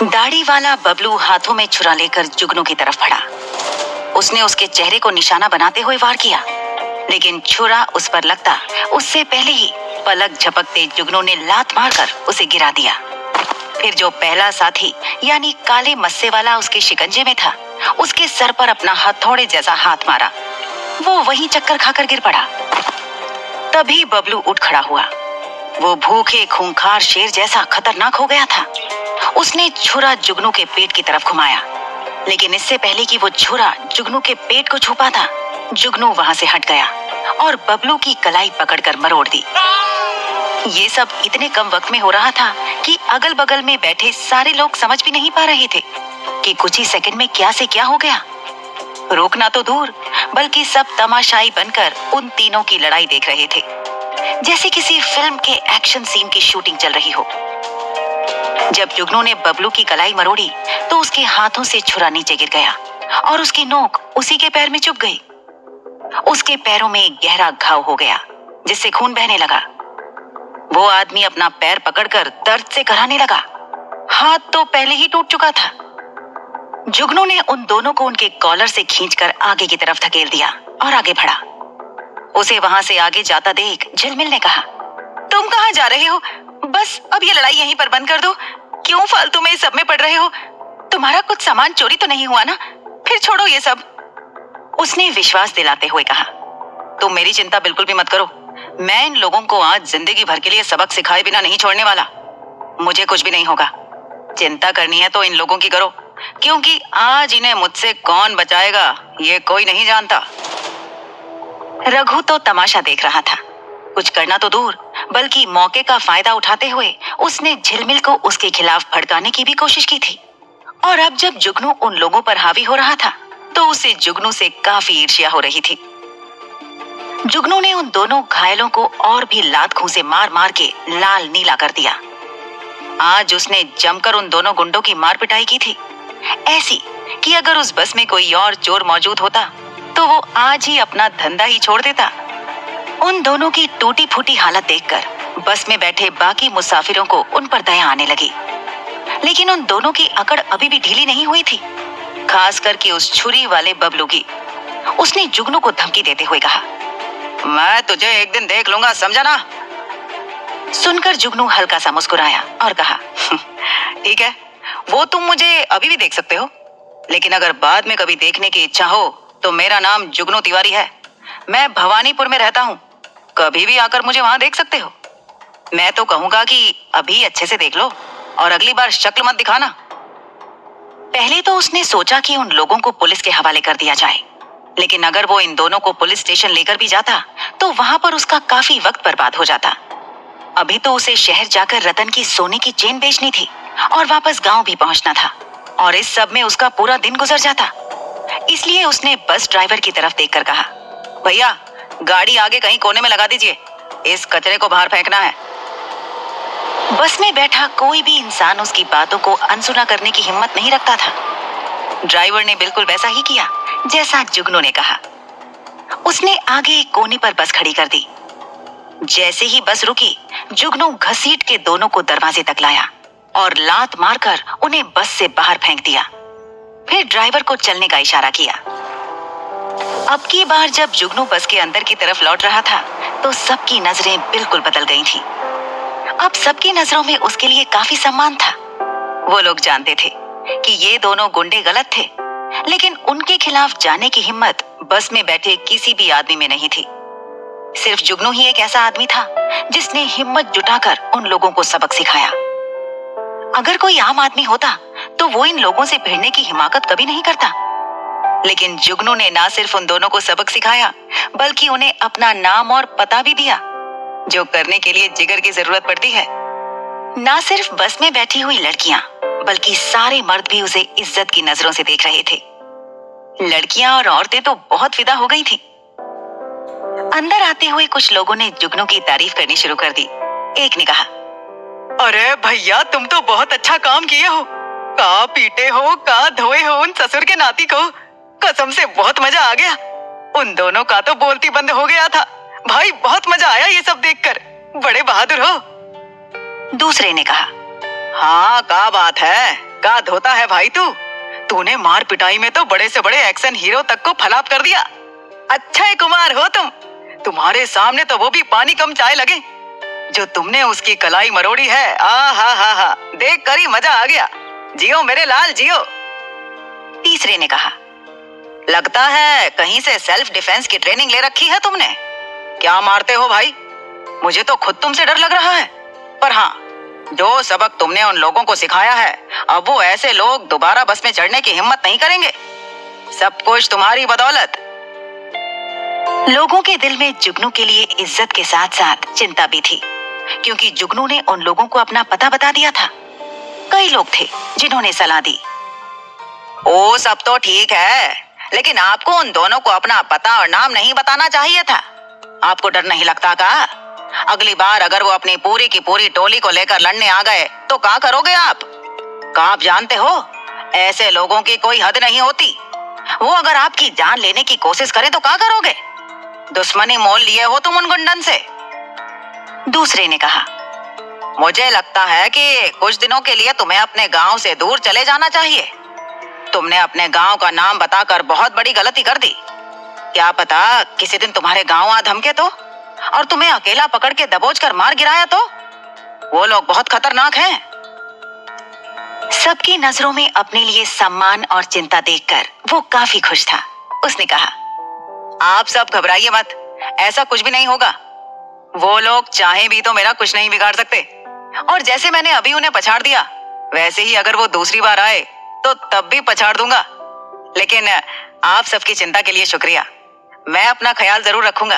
दाढ़ी वाला बबलू हाथों में छुरा लेकर जुगनू की तरफ बढ़ा। उसने उसके चेहरे को निशाना बनाते हुए वार किया, लेकिन छुरा उस पर लगता उससे पहले ही पलक झपकते जुगनू ने लात मारकर उसे गिरा दिया। फिर जो पहला साथी यानी काले मस्से वाला उसके शिकंजे में था, उसके सर पर अपना हथौड़े जैसा हाथ मारा। वो वहीं चक्कर खाकर गिर पड़ा। तभी बबलू उठ खड़ा हुआ। वो भूखे खूंखार शेर जैसा खतरनाक हो गया था। उसने छुरा जुगनू के पेट की तरफ घुमाया, लेकिन इससे पहले कि वो छुरा जुगनू के पेट को छू पाता, जुगनू वहां से हट गया और बबलू की कलाई पकड़कर मरोड़ दी। ये सब इतने कम वक्त में हो रहा था कि अगल बगल में बैठे सारे लोग समझ भी नहीं पा रहे थे कि कुछ ही सेकंड में क्या से क्या हो गया। रोकना तो दूर, बल्कि सब तमाशाई बनकर उन तीनों की लड़ाई देख रहे थे, जैसे किसी फिल्म के एक्शन सीन की शूटिंग चल रही हो। जब जुगनू ने बबलू की कलाई मरोड़ी तो उसके हाथों से छुरा नीचे गिर गया और उसकी नोक उसी के पैर में चुभ गई। उसके पैरों में एक गहरा घाव हो गया, जिससे खून बहने लगा। वो आदमी अपना पैर पकड़कर दर्द से कराने लगा। हाथ तो पहले ही टूट चुका था। जुगनू ने उन दोनों को उनके कॉलर से खींचकर आगे की तरफ धकेल दिया और आगे बढ़ा। उसे वहां से आगे जाता देख झिलमिल ने कहा, तुम कहां जा रहे हो? बस अब ये लड़ाई यहीं पर बंद कर दो। क्यों फालतू में इस सब में पड़ रहे हो? तुम्हारा कुछ सामान चोरी तो नहीं हुआ ना? फिर छोड़ो ये सब। उसने विश्वास दिलाते हुए कहा, तुम मेरी चिंता बिल्कुल भी मत करो। मैं इन लोगों को आज जिंदगी भर के लिए सबक सिखाए बिना नहीं छोड़ने वाला। मुझे कुछ भी नहीं होगा। चिंता करनी है तो इन लोगों की करो, क्योंकि आज इन्हें मुझसे कौन बचाएगा ये कोई नहीं जानता। रघु तो तमाशा देख रहा था। कुछ करना तो दूर, बल्कि मौके का फायदा उठाते हुए उसने झिलमिल को उसके खिलाफ भड़काने की भी कोशिश की थी। और अब जब जुगनू उन लोगों पर हावी हो रहा था, तो उसे जुगनू से काफी ईर्ष्या हो रही थी। जुगनू ने उन दोनों घायलों को और भी लात घूंसे मार मार के लाल नीला कर दिया। आज उसने जमकर उन दोनों गुंडों की मार पिटाई की थी, ऐसी कि अगर उस बस में कोई और चोर मौजूद होता तो वो आज ही अपना धंधा ही छोड़ देता। उन दोनों की टूटी फूटी हालत देखकर बस में बैठे बाकी मुसाफिरों को उन पर दया आने लगी, लेकिन उन दोनों की अकड़ अभी भी ढीली नहीं हुई थी, खास करके उस छुरी वाले बबलू की। उसने जुगनू को धमकी देते हुए कहा, मैं तुझे एक दिन देख लूंगा, समझा ना? सुनकर जुगनू हल्का सा मुस्कुराया और कहा, ठीक है, वो तुम मुझे अभी भी देख सकते हो, लेकिन अगर बाद में कभी देखने की इच्छा हो तो मेरा नाम जुगनू तिवारी है। मैं भवानीपुर में रहता हूँ, कभी भी आकर मुझे वहां देख सकते हो। मैं तो कहूंगा कि अभी अच्छे से देख लो और अगली बार शक्ल मत दिखाना। पहले तो उसने सोचा कि उन लोगों को पुलिस के हवाले कर दिया जाए, लेकिन अगर वो इन दोनों को पुलिस स्टेशन लेकर भी जाता तो वहां पर उसका काफी वक्त बर्बाद हो जाता। अभी तो उसे शहर जाकर रतन की सोने की चेन बेचनी थी और वापस गांव भी पहुंचना था, और इस सब में उसका पूरा दिन गुजर जाता। इसलिए उसने बस ड्राइवर की तरफ देखकर कहा, भैया गाड़ी आगे कहीं कोने में लगा दीजिए, इस कचरे को बाहर फेंकना है। बस में बैठा कोई भी इंसान उसकी बातों को अनसुना करने की हिम्मत नहीं रखता था। ड्राइवर ने बिल्कुल वैसा ही किया जैसा जुगनू ने कहा। उसने आगे एक कोने पर बस खड़ी कर दी। जैसे ही बस रुकी, जुगनू घसीट के दोनों को दरवाजे तक लाया और लात मारकर उन्हें बस से बाहर फेंक दिया। फिर ड्राइवर को चलने का इशारा किया। अब की बार जब जुगनू बस के अंदर की तरफ लौट रहा था तो सबकी नजरें बिल्कुल बदल गई थी। अब सबकी नजरों में उसके लिए काफी सम्मान था। वो लोग जानते थे कि ये दोनों गुंडे गलत थे, लेकिन उनके खिलाफ जाने की हिम्मत बस में बैठे किसी भी आदमी में नहीं थी। सिर्फ जुगनू ही एक ऐसा आदमी था जिसने हिम्मत जुटाकर उन लोगों को सबक सिखाया। अगर कोई आम आदमी होता तो वो इन लोगों से भिड़ने की हिमाकत कभी नहीं करता, लेकिन जुगनू ने ना सिर्फ उन दोनों को सबक सिखाया, बल्कि उन्हें अपना नाम और पता भी दिया, जो करने के लिए जिगर की जरूरत पड़ती है। ना सिर्फ बस में बैठी हुई लड़कियां, बल्कि सारे मर्द भी उसे इज्जत की नजरों से देख रहे थे। लड़कियां और औरतें तो बहुत फिदा हो गई थी। अंदर आते हुए कुछ लोगों ने जुगनू की तारीफ करनी शुरू कर दी। एक ने कहा, अरे भैया तुम तो बहुत अच्छा काम किए हो, का पीटे हो का धोए हो उन ससुर के नाती को, कसम से बहुत मजा आ गया। उन दोनों का तो बोलती बंद हो गया था, भाई बहुत मजा आया ये सब देखकर, बड़े बहादुर हो। दूसरे ने कहा, हाँ क्या बात है, क्या धोता है भाई तूने मार पिटाई में तो बड़े से बड़े एक्शन हीरो तक को फलाप कर दिया। अच्छा कुमार हो तुम्हारे सामने तो वो भी पानी कम चाय लगे। जो तुमने उसकी कलाई मरोड़ी है, हा देख कर ही मजा आ गया। जियो मेरे लाल जियो। तीसरे ने कहा, लगता है कहीं से सेल्फ डिफेंस की ट्रेनिंग ले रखी है तुमने। क्या मारते हो भाई, मुझे तो खुद तुमसे डर लग रहा है। पर हाँ, जो सबक तुमने उन लोगों को सिखाया है, अब वो ऐसे लोग दोबारा बस में चढ़ने की हिम्मत नहीं करेंगे। सब कुछ तुम्हारी बदौलत। लोगों के दिल में जुगनू के लिए इज्जत के साथ साथ चिंता भी थी, क्योंकि जुगनू ने उन लोगों को अपना पता बता दिया था। कई लोग थे जिन्होंने सलाह दी, ओ सब तो ठीक है, लेकिन आपको उन दोनों को अपना पता और नाम नहीं बताना चाहिए था। आपको डर नहीं लगता का? अगली बार अगर वो अपनी पूरी की पूरी टोली को लेकर लड़ने आ गए तो क्या करोगे आप? आप जानते हो, ऐसे लोगों की कोई हद नहीं होती। वो अगर आपकी जान लेने की कोशिश करें तो क्या करोगे? दुश्मनी मोल लिए हो तुम उन गुंडन से। दूसरे ने कहा, मुझे लगता है कि कुछ दिनों के लिए तुम्हें अपने गांव से दूर चले जाना चाहिए। तुमने अपने गांव का नाम बताकर बहुत बड़ी गलती कर दी। क्या पता किसी दिन तुम्हारे गांव आ धमके तो, और तुम्हें अकेला पकड़ के दबोच कर मार गिराया तो। वो लोग बहुत खतरनाक हैं। सबकी नजरों में अपने लिए सम्मान और चिंता देखकर वो काफी खुश था। उसने कहा, आप सब घबराइए मत, ऐसा कुछ भी नहीं होगा। वो लोग चाहे भी तो मेरा कुछ नहीं बिगाड़ सकते, और जैसे मैंने अभी उन्हें पछाड़ दिया, वैसे ही अगर वो दूसरी बार आए तो तब भी पछाड़ दूंगा। लेकिन आप सबकी चिंता के लिए शुक्रिया, मैं अपना ख्याल जरूर रखूंगा।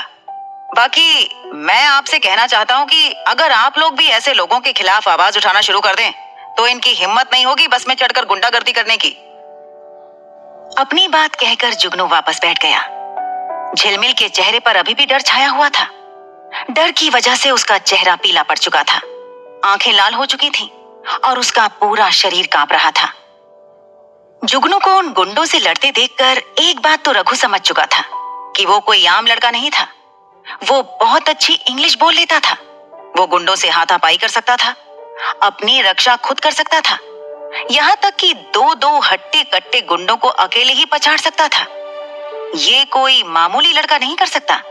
बाकी मैं आपसे कहना चाहता हूँ कि अगर आप लोग भी ऐसे लोगों के खिलाफ आवाज उठाना शुरू कर दें तो इनकी हिम्मत नहीं होगी बस में चढ़कर गुंडागर्दी करने की। अपनी बात कहकर जुगनू वापस बैठ गया। झिलमिल के चेहरे पर अभी भी डर छाया हुआ था। डर की वजह से उसका चेहरा पीला पड़ चुका था, आंखें लाल हो चुकी थीं और उसका पूरा शरीर कांप रहा था। जुगनू को उन गुंडों से लड़ते देखकर एक बात तो रघु समझ चुका था कि वो कोई आम लड़का नहीं था। वो बहुत अच्छी इंग्लिश बोल लेता था। वो गुंडों से हाथापाई कर सकता था, अपनी रक्षा खुद कर सकता था, यहाँ तक कि दो हट्टे कट्टे गुंडों को अकेले ही पछाड़ सकता था। ये कोई मामूली लड़का नहीं कर सकता।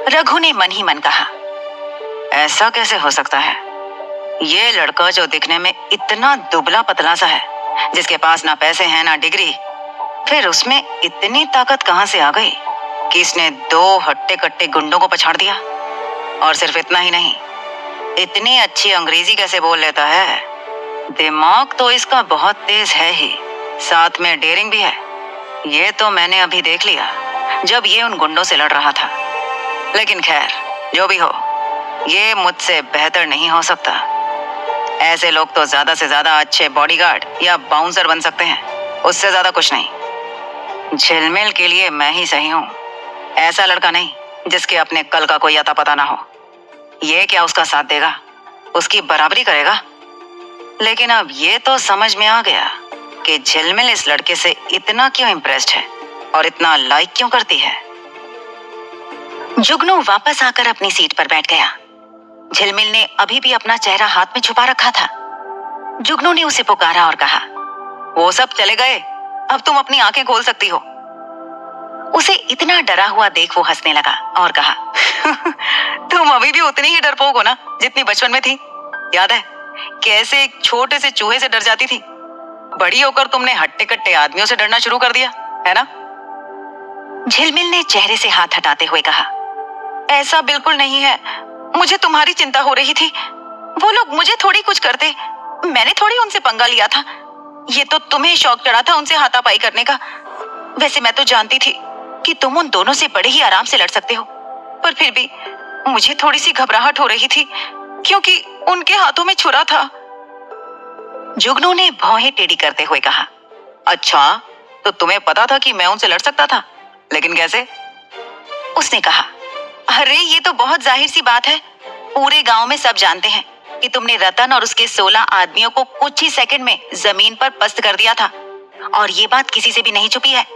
रघु ने मन ही मन कहा, ऐसा कैसे हो सकता है? ये लड़का जो दिखने में इतना दुबला पतला सा है, जिसके पास ना पैसे हैं ना डिग्री, फिर उसमें इतनी ताकत कहां से आ गई कि इसने 2 हट्टे कट्टे गुंडों को पछाड़ दिया? और सिर्फ इतना ही नहीं, इतनी अच्छी अंग्रेजी कैसे बोल लेता है? दिमाग तो इसका बहुत तेज है ही, साथ में डेयरिंग भी है। ये तो मैंने अभी देख लिया जब ये उन गुंडों से लड़ रहा था। लेकिन खैर, जो भी हो, ये मुझसे बेहतर नहीं हो सकता। ऐसे लोग तो ज्यादा से ज्यादा अच्छे बॉडीगार्ड या बाउंसर बन सकते हैं, उससे ज्यादा कुछ नहीं। झिलमिल के लिए मैं ही सही हूँ, ऐसा लड़का नहीं जिसके अपने कल का कोई अता पता ना हो। ये क्या उसका साथ देगा, उसकी बराबरी करेगा? लेकिन अब ये तो समझ में आ गया कि झिलमिल इस लड़के से इतना क्यों इम्प्रेस्ड है और इतना लाइक क्यों करती है। जुगनू वापस आकर अपनी सीट पर बैठ गया। झिलमिल ने अभी भी अपना चेहरा हाथ में छुपा रखा था। जुगनू ने उसे पुकारा और कहा, वो सब चले गए, अब तुम अपनी आंखें खोल सकती हो। उसे इतना डरा हुआ देख वो हंसने लगा और कहा, तुम अभी भी उतनी ही डरपोक हो ना जितनी बचपन में थी। याद है कैसे एक छोटे से चूहे से डर जाती थी? बड़ी होकर तुमने हट्टे कट्टे आदमियों से डरना शुरू कर दिया है ना? झिलमिल ने चेहरे से हाथ हटाते हुए कहा, ऐसा बिल्कुल नहीं है, मुझे तुम्हारी चिंता हो रही थी। वो लोग मुझे थोड़ी कुछ करते, मैंने थोड़ी उनसे पंगा लिया था। ये तो तुम्हें शौक चढ़ा था उनसे हाथापाई करने का। वैसे मैं तो जानती थी कि तुम उन दोनों से बड़े ही आराम से लड़ सकते हो, पर फिर भी मुझे थोड़ी सी घबराहट हो रही थी क्योंकि उनके हाथों में छुरा था। जुगनू ने भौहें टेढ़ी करते हुए कहा, अच्छा, तो तुम्हें पता था कि मैं उनसे लड़ सकता था, लेकिन कैसे? उसने कहा, अरे ये तो बहुत जाहिर सी बात है। पूरे गांव में सब जानते हैं कि तुमने रतन और उसके 16 आदमियों को कुछ ही सेकंड में जमीन पर पस्त कर दिया था, और ये बात किसी से भी नहीं छुपी है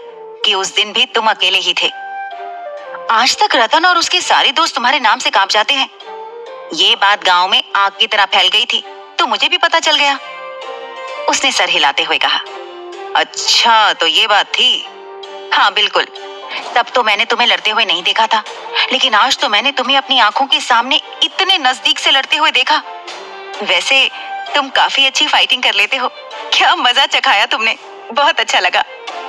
कि उस दिन भी तुम अकेले ही थे। आज तक रतन और उसके सारे दोस्त तुम्हारे नाम से कांप जाते हैं। ये बात गांव में आग की तरह फैल गई थी तो मुझे भी पता चल गया, उसने सर हिलाते हुए कहा। अच्छा, तो ये बात थी। हाँ बिल्कुल, तब तो मैंने तुम्हें लड़ते हुए नहीं देखा था, लेकिन आज तो मैंने तुम्हें अपनी आंखों के सामने इतने नजदीक से लड़ते हुए देखा। वैसे तुम काफी अच्छी फाइटिंग कर लेते हो। क्या मजा चखाया तुमने, बहुत अच्छा लगा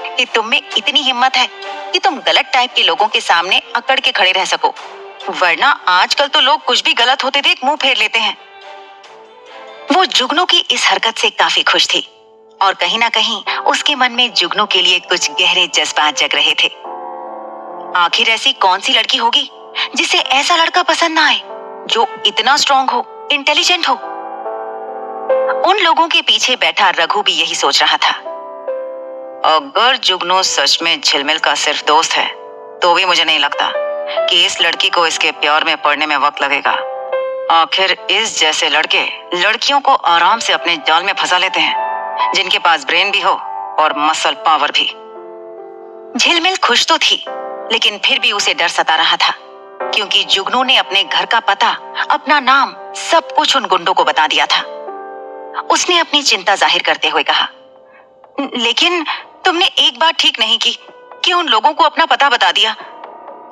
कि तुम में इतनी हिम्मत है कि तुम गलत टाइप के लोगों के सामने अकड़ के खड़े रह सको, वरना आजकल तो लोग कुछ भी गलत होते देख मुंह फेर लेते हैं। वो जुगनू की इस हरकत से काफी खुश थी और कहीं ना कहीं उसके मन में जुगनू के लिए कुछ गहरे जज्बात जग रहे थे। आखिर ऐसी कौन सी लड़की होगी जिसे ऐसा लड़का पसंद ना आए जो इतना स्ट्रांग हो, इंटेलिजेंट हो। उन लोगों के पीछे बैठा रघु भी यही सोच रहा था। अगर जुगनू सच में झिलमिल का सिर्फ दोस्त है तो भी मुझे नहीं लगता कि इस लड़की को इसके प्यार में पड़ने में वक्त लगेगा। आखिर इस जैसे लड़के लड़कियों को आराम से अपने जाल में फंसा लेते हैं, जिनके पास ब्रेन भी हो और मसल पावर भी। झिलमिल खुश तो थी, लेकिन फिर भी उसे डर सता रहा था, क्योंकि जुगनू ने अपने घर का पता, अपना नाम, सब कुछ उन गुंडों को बता दिया था। उसने अपनी चिंता जाहिर करते हुए कहा, लेकिन तुमने एक बात ठीक नहीं की कि उन लोगों को अपना पता बता दिया।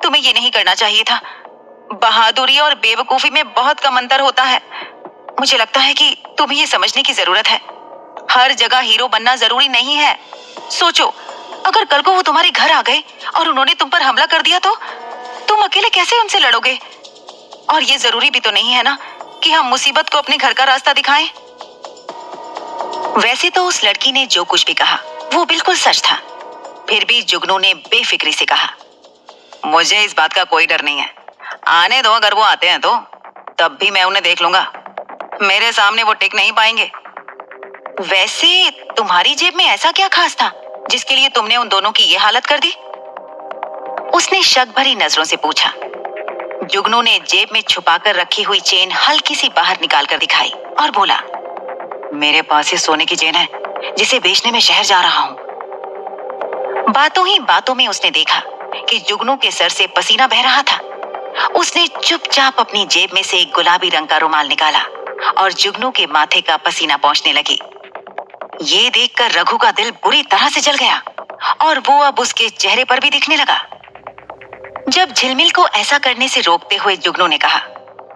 तुम्हें ये नहीं करना चाहिए था। बहादुरी और बेवकूफी में बहुत कम अंतर होता है। मुझे लगता है कि तुम्हें ये समझने की जरूरत है, हर जगह हीरो बनना जरूरी नहीं है। सोचो, अगर कल को वो तुम्हारे घर आ गए और उन्होंने तुम पर हमला कर दिया तो तुम अकेले कैसे उनसे लड़ोगे? और ये जरूरी भी तो नहीं है ना कि हम मुसीबत को अपने घर का रास्ता दिखाएं। वैसे तो उस लड़की ने जो कुछ भी कहा वो बिल्कुल सच था, फिर भी जुगनू ने बेफिक्री से कहा, मुझे इस बात का कोई डर नहीं है। आने दो, अगर वो आते हैं तो तब भी मैं उन्हें देख लूंगा। मेरे सामने वो टिक नहीं पाएंगे। वैसे तुम्हारी जेब में ऐसा क्या खास था जिसके लिए तुमने उन दोनों की ये हालत कर दी? उसने शक भरी नजरों से पूछा। जुगनू ने जेब में छुपाकर रखी हुई चेन हल्की सी बाहर निकाल कर दिखाई और बोला, मेरे पास ये सोने की चेन है जिसे बेचने में शहर जा रहा हूं। बातों ही बातों में उसने देखा कि जुगनू के सर से पसीना बह रहा था। उसने चुपचाप अपनी जेब में से एक गुलाबी रंग का रुमाल निकाला और जुगनू के माथे का पसीना पोंछने लगी। ये देखकर रघु का दिल बुरी तरह से जल गया और वो अब उसके चेहरे पर भी दिखने लगा। जब झिलमिल को ऐसा करने से रोकते हुए जुगनू ने कहा,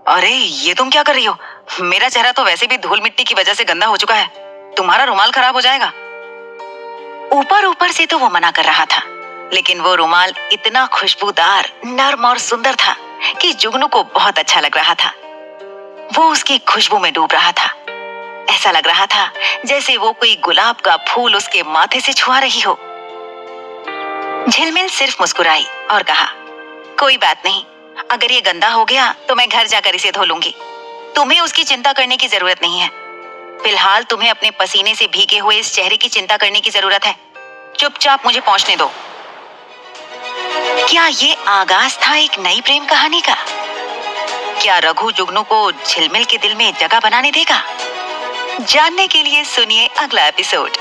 अरे ये तुम क्या कर रही हो? मेरा चेहरा तो वैसे भी धूल मिट्टी की वजह से गंदा हो चुका है, तुम्हारा रुमाल खराब हो जाएगा। ऊपर ऊपर से तो वो मना कर रहा था, लेकिन वो रुमाल इतना खुशबूदार, नर्म और सुंदर था कि जुगनू को बहुत अच्छा लग रहा था। वो उसकी खुशबू में डूब रहा था। ऐसा लग रहा था जैसे वो कोई गुलाब का फूल उसके माथे से छुआ रही हो। झिलमिल सिर्फ मुस्कुराई और कहा, कोई बात नहीं, अगर ये गंदा हो गया तो मैं घर जाकर इसे धो लूंगी। तुम्हें उसकी चिंता करने की जरूरत नहीं है। फिलहाल तुम्हें अपने पसीने से भीगे हुए इस चेहरे की चिंता करने की जरूरत है। चुपचाप मुझे पहुंचने दो। क्या ये आगाज था एक नई प्रेम कहानी का? क्या रघु जुगनू को झिलमिल के दिल में जगह बनाने देगा? जानने के लिए सुनिए अगला एपिसोड।